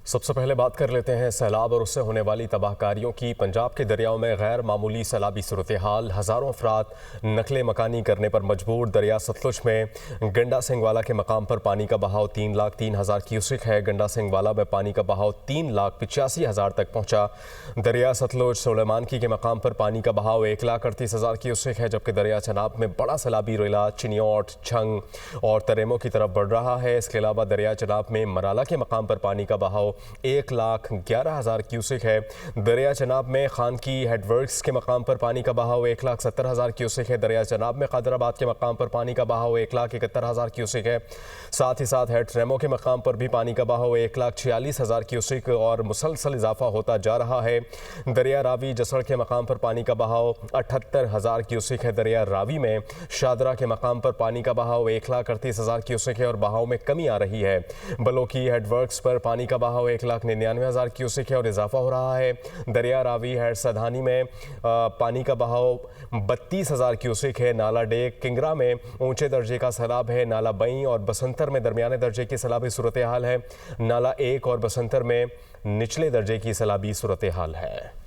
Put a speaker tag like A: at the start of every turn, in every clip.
A: सबसे पहले बात कर लेते हैं सैलाब और उससे होने वाली तबाहकारियों की। पंजाब के दरियाओं में गैर मामूली सैलाबी सूरत हाल, हज़ारों अफराद नकले मकानी करने पर मजबूर। दरिया सतलुज में गंडा सिंह वाला के मकाम पर पानी का बहाव 3,03,000 क्यूसिक है। गंडा सिंह वाला में पानी का बहाव 3,85,000 तक पहुँचा। दरिया सतलुज सुलेमानकी के मकाम पर पानी का बहाव 1,38,000 क्यूसिक है, जबकि दरिया चनाब में बड़ा सैलाबी रेला चिनियोट, झंग और तरेमो की तरफ बढ़ रहा है। इसके अलावा दरिया चनाब में मराला के मकाम पर पानी का बहाव 1,11,000 क्यूसिक है। दरिया चनाब में खानकी हेडवर्क्स के मकाम पर पानी का बहाव 1,70,000 क्यूसिक है। दरिया चनाब में कादराबाद के मकाम पर पानी का बहाव 1,71,000 क्यूसिक है। साथ ही साथ हेड ट्रेमो के मकाम पर भी पानी का बहाव 1,46,000 क्यूसिक और मुसलसल इजाफा होता जा रहा है। दरिया रावी जसड़ के मकाम पर पानी का बहाव 78,000 क्यूसिक है। दरिया रावी में शादरा के मकाम पर पानी का बहाव 1,38,000 क्यूसिक है और बहाव में कमी आ रही है। बलोकी हेडवर्क्स पर पानी का बहाव 1,99,000 क्यूसिक है और इजाफा हो रहा है। दरिया रावी हेड सधानी में पानी का बहाव 32,000 क्यूसिक है। नाला डेक किंगरा में ऊंचे दर्जे का सैलाब है। नाला बई और बसंतर में दरमियाने दर्जे की सैलाबी सूरत हाल है। नाला एक और बसंतर में निचले दर्जे की सैलाबी सूरत हाल है।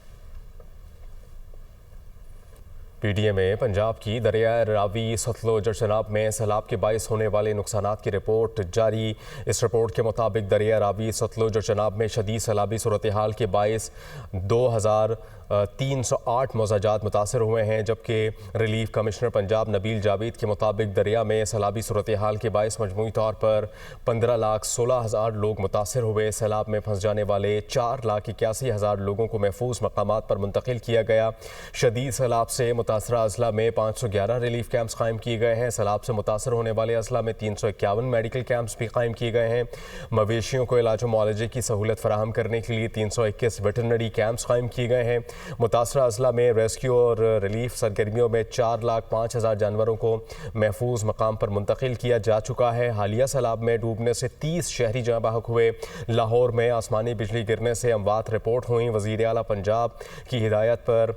A: पीटीए में पंजाब की दरिया रावी सतलुज और चनाब में सैलाब के बाइस होने वाले नुकसानात की रिपोर्ट जारी। इस रिपोर्ट के मुताबिक दरिया रावी सतलुज और चनाब में शदीद सैलाबी सूरत हाल के बाइस 2,308 मौजाजात मुतासर हुए हैं, जबकि रिलीफ कमिश्नर पंजाब नबील जावेद के मुताबिक दरिया में सैलाबी सूरत हाल के बाइस मजमूई तौर पर 15,16,000 लोग मुतासर हुए। सैलाब में फंस जाने वाले 4,81,000 लोगों को महफूज मकामात पर मुंतकिल किया गया। शदीद सैलाब से मुतासरा अजला में 511 रिलीफ कैंप्स कायम किए गए हैं। सैलाब से मुतासर होने वाले अजला में 351 मेडिकल कैंप्स भी कायम किए गए हैं। मवेशियों को इलाज मुआलजे की सहूलत फराहम करने के लिए 321 वेटरनरी कैंप्स कायम किए गए हैं। मुतासरा अजला में रेस्क्यू और रिलीफ सरगर्मियों में 4,05,000 जानवरों को महफूज मकाम पर मुंतकिल किया जा चुका है। हालिया सैलाब में डूबने से 30 शहरी जाँ बहक हुए। लाहौर में आसमानी बिजली गिरने से अमवात रिपोर्ट हुई। वज़ीर आला पंजाब की हिदायत पर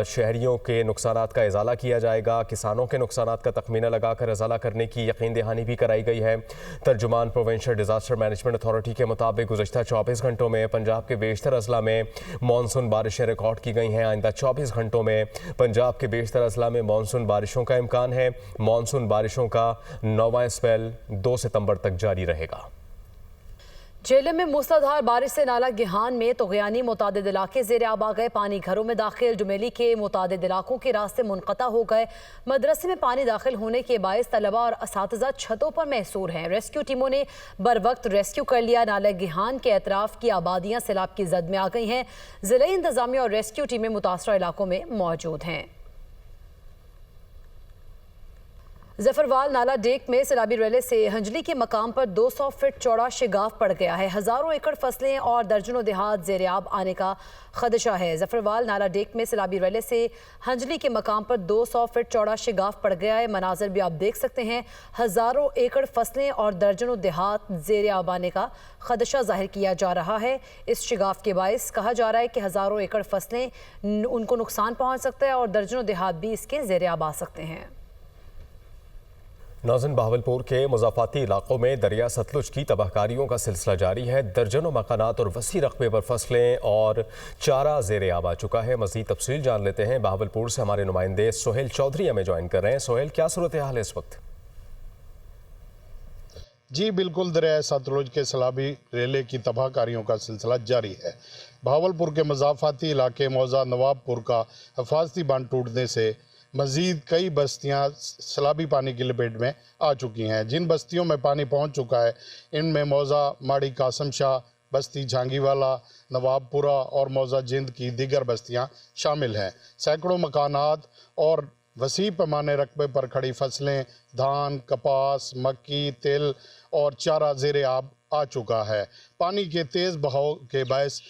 A: शहरियों के नुकसानात का इजाला किया जाएगा। किसानों के नुकसानात का तखमीना लगाकर इजाला करने की यकीन दहानी भी कराई गई है। तर्जुमान प्रोविंशियल डिजास्टर मैनेजमेंट अथॉरिटी के मुताबिक गुज़श्ता 24 घंटों में पंजाब के बेशतर अजला में मानसून बारिशें रिकॉर्ड की गई हैं। आइंदा 24 घंटों में पंजाब के बेशतर अजला में मानसून बारिशों का इम्कान है। मानसून बारिशों का 9वां स्पेल 2 सितंबर तक जारी रहेगा।
B: जेलम में मूसलाधार बारिश से नाला गिहान में तोगयानी मुतादिद इलाके ज़ेर आब आ गए। पानी घरों में दाखिल, जुमेली के मुतादिद इलाकों के रास्ते मुनक़ता हो गए। मदरसे में पानी दाखिल होने के बायस तलबा और असातिज़ा छतों पर महसूर हैं। रेस्क्यू टीमों ने बर वक्त रेस्क्यू कर लिया। नाला गिहान के अतराफ की आबादियाँ सैलाब की जद में आ गई हैं। ज़िला इंतज़ामिया और रेस्क्यू टीमें मुतासरा इलाकों में मौजूद हैं। जफरवाल नाला डेक में सैलाबी रेले से हंजली के मकाम पर 200 फीट चौड़ा शिगाफ पड़ गया है। हज़ारों एकड़ फसलें और दर्जनों देहात ज़ेर आब आने का खदशा है। जफरवाल नाला डेक में सैलाबी रेले से हंजली के मकाम पर 200 फीट चौड़ा शिगाफ पड़ गया है। मनाजर भी आप देख सकते हैं। हज़ारों एकड़ फसलें और दर्जनों देहात ज़ेर आब आने का खदशा जाहिर किया जा रहा है। इस शिगाफ के बायस कहा जा रहा है कि हज़ारों एकड़ फसलें उनको नुकसान पहुँच सकता है और दर्जनों देहात भी इसके ज़ेर आब आ सकते हैं।
A: नाज़रीन, बहावलपुर के मुज़ाफ़ाती इलाकों में दरिया सतलुज की तबाहकारियों का सिलसिला जारी है। दर्जनों मकानात और वसी रकबे पर फसलें और चारा ज़ेर आब आ चुका है। मज़ीद तफसील जान लेते हैं। बहावलपुर से हमारे नुमाइंदे सोहेल चौधरी हमें ज्वाइन कर रहे हैं। सोहेल, क्या सूरत हाल है इस वक्त?
C: जी बिल्कुल, दरिया सतलुज के सैलाबी रेले की तबाहकारियों का सिलसिला जारी है। बहावलपुर के मुज़ाफ़ाती इलाके मौजा नवाबपुर का हिफाजती बांध टूटने से मज़ीद कई बस्तियां सैलाबी पानी की लपेट में आ चुकी हैं। जिन बस्तियों में पानी पहुंच चुका है इनमें मौजा माड़ी कासम शाह, बस्ती झांगीवाला, नवाबपुरा और मौजा जिंद की दीगर बस्तियां शामिल हैं। सैकड़ों मकानात और वसी पैमाने रकबे पर खड़ी फसलें, धान, कपास, मक्की, तिल और चारा ज़ेर आब आ चुका है। पानी के तेज़ बहाव के बायस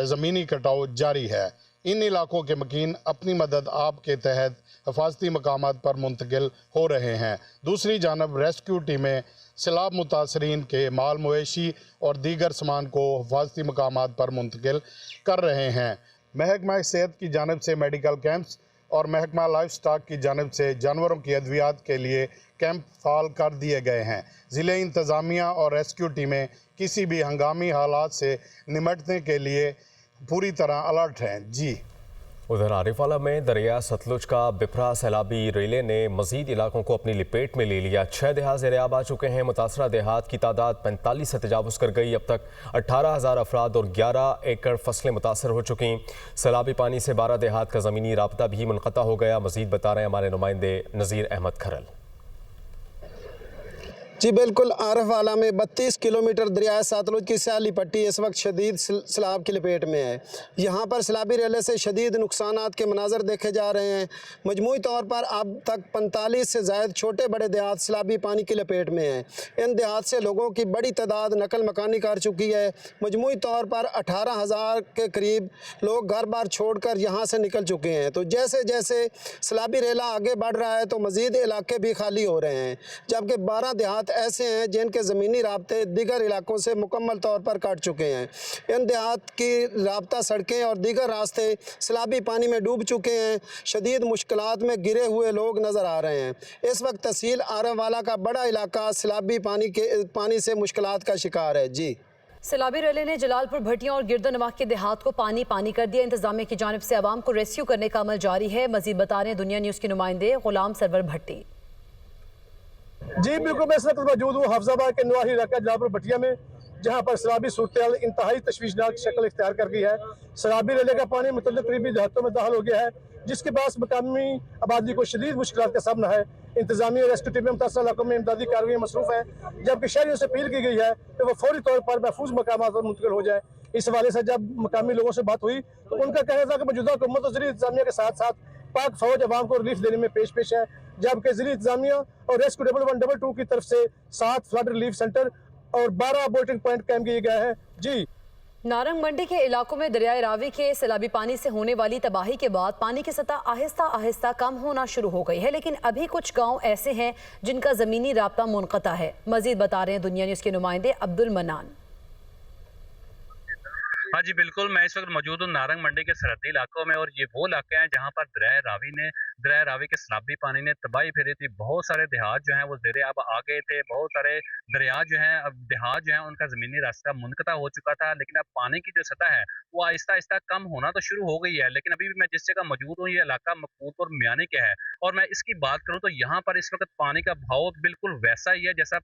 C: ज़मीनी कटाव जारी है। इन इलाकों के मकीन अपनी मदद आप के तहत हिफाजती मकामात पर मुंतकिल हो रहे हैं। दूसरी जानब रेस्क्यू टीमें सैलाब मुतासरीन के माल मवेशी और दीगर सामान को हिफाजती मकामात पर मुंतकिल कर रहे हैं। महकमा सेहत की जानिब से मेडिकल कैंप्स और महकमा लाइफ स्टॉक की जानिब से जानवरों की अद्वियात के लिए कैंप फाल कर दिए गए हैं। ज़िले इंतज़ामिया और रेस्क्यू टीमें किसी भी हंगामी हालात से निपटने के लिए पूरी तरह अलर्ट हैं। जी।
A: उधर आरिफवाला में दरिया सतलुज का बिफरा सैलाबी रेले ने मजीद इलाकों को अपनी लपेट में ले लिया। 6 देहात ज़ेर-ए-आब आ चुके हैं। मुतासरा देहात की तादाद 45 से तजावुज़ कर गई। अब तक 18,000 अफराद और 11 एकड़ फसलें मुतासर हो चुकी। सैलाबी पानी से 12 देहात का ज़मीनी राब्ता भी मुनक़ता हो गया। मजीद बता रहे हैं हमारे नुमाइंदे नज़ीर अहमद खरल।
D: जी बिल्कुल, आरिफवाला में 32 किलोमीटर दरिया सतलुज की सैली पट्टी इस वक्त शदीद सैलाब की लपेट में है। यहाँ पर सैलाबी रेले से शदीद नुकसानात के मनाजर देखे जा रहे हैं। मजमूई तौर पर अब तक 45 से ज़ायद छोटे बड़े देहात सैलाबी पानी की लपेट में हैं। इन देहात से लोगों की बड़ी तादाद नकल मकानी कर चुकी है। मजमूई तौर पर 18,000 के करीब लोग घर बार छोड़ कर यहाँ से निकल चुके हैं। तो जैसे जैसे सैलाबी रेला आगे बढ़ रहा है तो मज़ीद इलाके भी खाली हो रहे हैं, जबकि 12 देहात ऐसे हैं जिनके ज़मीनी राब्ते दीगर इलाकों से मुकम्मल तौर पर कट चुके हैं। इन देहात की राब्ता सड़कें और दीगर रास्ते सैलाबी पानी में डूब चुके हैं। शदीद मुश्किलात में गिरे हुए लोग नज़र आ रहे हैं। इस वक्त तहसील आरिफवाला का बड़ा इलाका सैलाबी पानी से मुश्किलात का शिकार है। जी।
B: सैलाबी रेले ने जलालपुर, भट्टियां और गिरदोनवाह के देहात को पानी पानी कर दिया। इंतजामिया की जानिब से आवाम को रेस्क्यू करने का अमल जारी है। मजीद बता रहे हैं दुनिया न्यूज़ के नुमाइंदे गुलाम सरवर भट्टी।
E: जी बिल्कुल, मैं इस वक्त मौजूद हूँ हफ्जाबाद के नवाही इलाका जलालपुर भटिया में, जहाँ पर सैलाबी सूरत इंतहाई तशवीशनाक शक्ल इख्तियार कर गई है। सैलाबी रेले का पानी मुतल्लिक़ करीबी देहातों में दाखिल हो गया है, जिसके बाद मकामी आबादी को शदीद मुश्किलात का सामना है। इंतजामिया और रेस्क्यू टीमें मुतासर इलाकों में इमदादी कार्रवाई मसरूफ़ है, जबकि शहरियों से अपील की गई है कि वो फौरी तौर पर महफूज मकामात पर मुंतकिल हो जाए। इस हवाले से जब मकामी लोगों से बात हुई तो उनका कहना था कि मौजूदा हुकूमत और ज़िली इंतजामिया के साथ साथ पाक फौज अवाम को रिलीफ देने में पेश है, जबकि ज़िली इंतजामिया और रेस्क्यू 1122 की तरफ से 7 फ्लड रिलीफ सेंटर और 12 बोटिंग पॉइंट कायम किए गए हैं। जी।
B: नारंग मंडी के इलाकों में दरियाए रावी के सैलाबी पानी से होने वाली तबाही के बाद पानी की सतह आहिस्ता आहिस्ता कम होना शुरू हो गई है, लेकिन अभी कुछ गांव ऐसे हैं जिनका ज़मीनी राब्ता मुनक़ता है। मजीद बता रहे हैं दुनिया न्यूज़ के नुमाइंदे अब्दुल मनान।
F: हाँ जी बिल्कुल, मैं इस वक्त मौजूद हूँ नारंग मंडी के सरहदी इलाकों में, और ये वो इलाके हैं जहाँ पर दरिया रावी के सैलाबी पानी ने तबाही फेरी थी। बहुत सारे देहात जो हैं वो ज़ेर-ए-आब आ गए थे। बहुत सारे दरिया जो हैं, अब देहात जो हैं उनका ज़मीनी रास्ता मुनक़ता हो चुका था, लेकिन अब पानी की जो सतह है वो आहिस्ता आहिस्ता कम होना तो शुरू हो गई है। लेकिन अभी भी मैं जिस जगह मौजूद हूँ, ये इलाका मकबूलपुर मियानी के है, और मैं इसकी बात करूँ तो यहाँ पर इस वक्त पानी का बहाव बिल्कुल वैसा ही है जैसा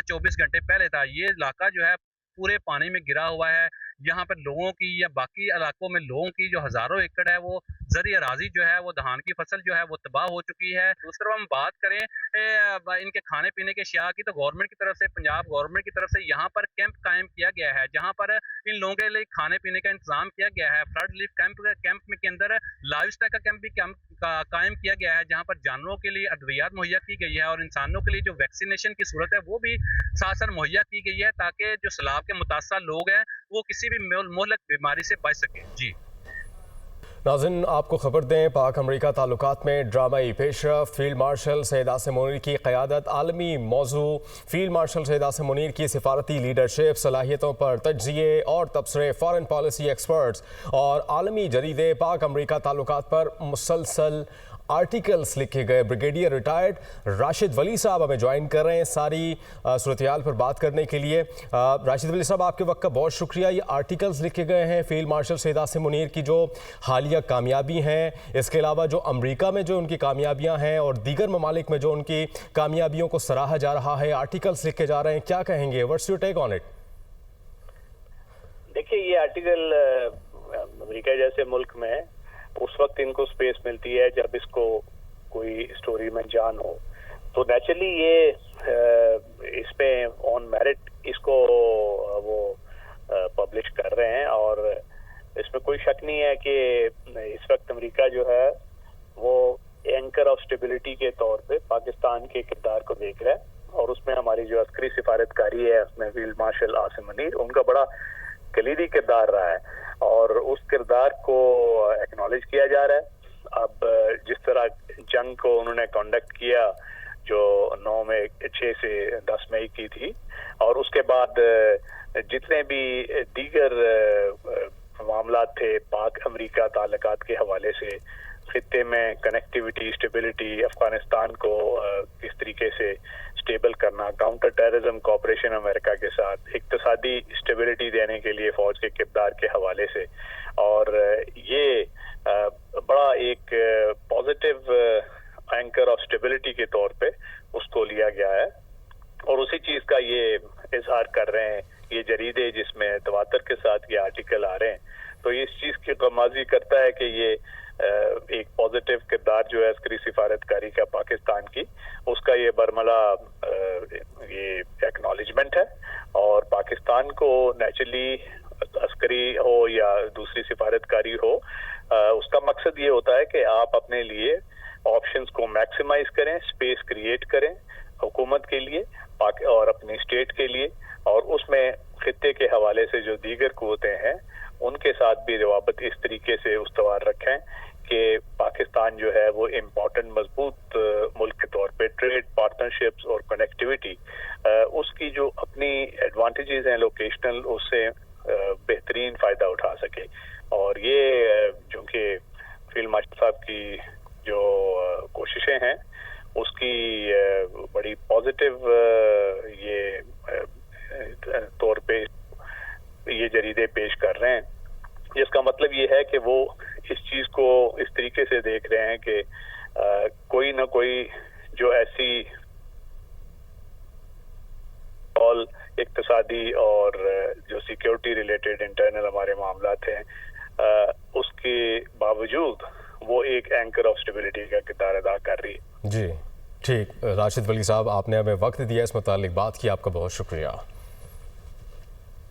F: 24 घंटे पहले था। ये इलाका जो है पूरे पानी में गिरा हुआ है। यहाँ पर लोगों की या बाकी इलाकों में लोगों की जो हज़ारों एकड़ है वो ज़री अराजी जो है वो धान की फसल जो है वो तबाह हो चुकी है। दूसरी तरफ हम बात करें इनके खाने पीने के अशिया की, तो गवर्नमेंट की तरफ से, पंजाब गवर्नमेंट की तरफ से यहाँ पर कैंप कायम किया गया है, जहाँ पर इन लोगों के लिए खाने पीने का इंतजाम किया गया है। फ्लड रिलीफ कैंप में के अंदर लाइव स्टॉक का कैंप भी कायम किया गया है, जहाँ पर जानवरों के लिए अद्वियात मुहैया की गई है और इंसानों के लिए जो वैक्सीनेशन की सूरत है वो भी साथ साथ मुहैया की गई है, ताकि जो सैलाब के मुतासर लोग हैं वो किसी भी मोहलक बीमारी से बच सके। जी
A: नाज़रीन, आपको खबर दें, पाक अमरीका ताल्लुकात में ड्रामाई पेशरफ। फील्ड मार्शल सैयद आसिम मुनीर की क़यादत आलमी मौजू। फील्ड मार्शल सैयद आसिम मुनीर की सिफारती लीडरशिप, सलाहियतों पर तज्ज़िये और तबसरे, फ़ॉरेन पॉलिसी एक्सपर्ट्स और आलमी जरीदे पाक अमरीका ताल्लुकात पर मुसलसल आर्टिकल्स लिखे गए। ब्रिगेडियर रिटायर्ड राशिद वली साहब हमें ज्वाइन कर रहे हैं सारी सूरत-ए-हाल पर बात करने के लिए। राशिद वली साहब, आपके वक्त का बहुत शुक्रिया। ये आर्टिकल्स लिखे गए हैं फील्ड मार्शल सैयद आसिम मुनीर की जो हालिया कामयाबी हैं, इसके अलावा जो अमरीका में जो उनकी कामयाबियां हैं और दीगर ममालिक में जो उनकी कामयाबियों को सराहा जा रहा है, आर्टिकल्स लिखे जा रहे हैं, क्या कहेंगे? What's your take on it?
G: देखिए, ये आर्टिकल अमेरिका जैसे मुल्क में उस वक्त इनको स्पेस मिलती है जब इसको कोई स्टोरी में जान हो, तो नेचुरली ये इस पे ऑन मेरिट इसको वो पब्लिश कर रहे हैं। और इसमें कोई शक नहीं है कि इस वक्त अमेरिका जो है वो एंकर ऑफ स्टेबिलिटी के तौर पे पाकिस्तान के किरदार को देख रहा है, और उसमें हमारी जो अस्करी सिफारतकारी है उसमें फील्ड मार्शल आसिम मुनीर, उनका बड़ा कलीदी किरदार रहा है और उस किरदार को एक्नॉलेज किया जा रहा है। अब जिस तरह जंग को उन्होंने कंडक्ट किया जो 6 से 10 मई की थी, और उसके बाद जितने भी दीगर मामला थे पाक अमेरिका ताल्लुकात के हवाले से, खित्ते में कनेक्टिविटी, स्टेबिलिटी, अफगानिस्तान को किस तरीके से स्टेबल करना, काउंटर टेररिज्म कोऑपरेशन अमेरिका के साथ, इक्तिसादी स्टेबिलिटी देने के लिए फौज के किरदार के हवाले से, और ये बड़ा एक पॉजिटिव एंकर ऑफ स्टेबिलिटी के तौर पे उसको लिया गया है। और उसी चीज का ये इजहार कर रहे हैं ये जरीदे जिसमें तवातर के साथ ये आर्टिकल आ रहे हैं। तो ये इस चीज की गमाजी करता है कि ये एक पॉजिटिव किरदार जो है अस्करी सिफारतकारी का पाकिस्तान की, उसका ये बरमला ये एक्नॉलेजमेंट है। और पाकिस्तान को नेचुरली अस्करी हो या दूसरी सिफारतकारी हो, उसका मकसद ये होता है कि आप अपने लिए ऑप्शंस को मैक्सिमाइज करें, स्पेस क्रिएट करें हुकूमत के लिए और अपनी स्टेट के लिए, और उसमें खित्ते के हवाले से जो दीगर कुव्वतें हैं उनके साथ भी रवाबत इस तरीके से उस्तवार रखें कि पाकिस्तान जो है वो इम्पोर्टेंट मजबूत मुल्क के तौर पे ट्रेड पार्टनरशिप्स और कनेक्टिविटी उसकी जो अपनी एडवांटेजेस हैं लोकेशनल, उससे बेहतरीन फ़ायदा उठा सके। और ये जो कि फील्ड मार्शल साहब की जो कोशिशें हैं उसकी बड़ी पॉजिटिव ये तौर पे ये जरीदे पेश कर रहे हैं, जिसका मतलब ये है कि वो इस चीज को इस तरीके से देख रहे हैं कि कोई ना कोई जो ऐसी ऑल इक्तिसादी और जो सिक्योरिटी रिलेटेड इंटरनल हमारे मामलात हैं उसके बावजूद वो एक एंकर ऑफ स्टेबिलिटी का किरदार अदा कर रही है।
A: जी ठीक, राशिद वली साहब आपने हमें वक्त दिया, इस मुतालिक बात की, आपका बहुत शुक्रिया।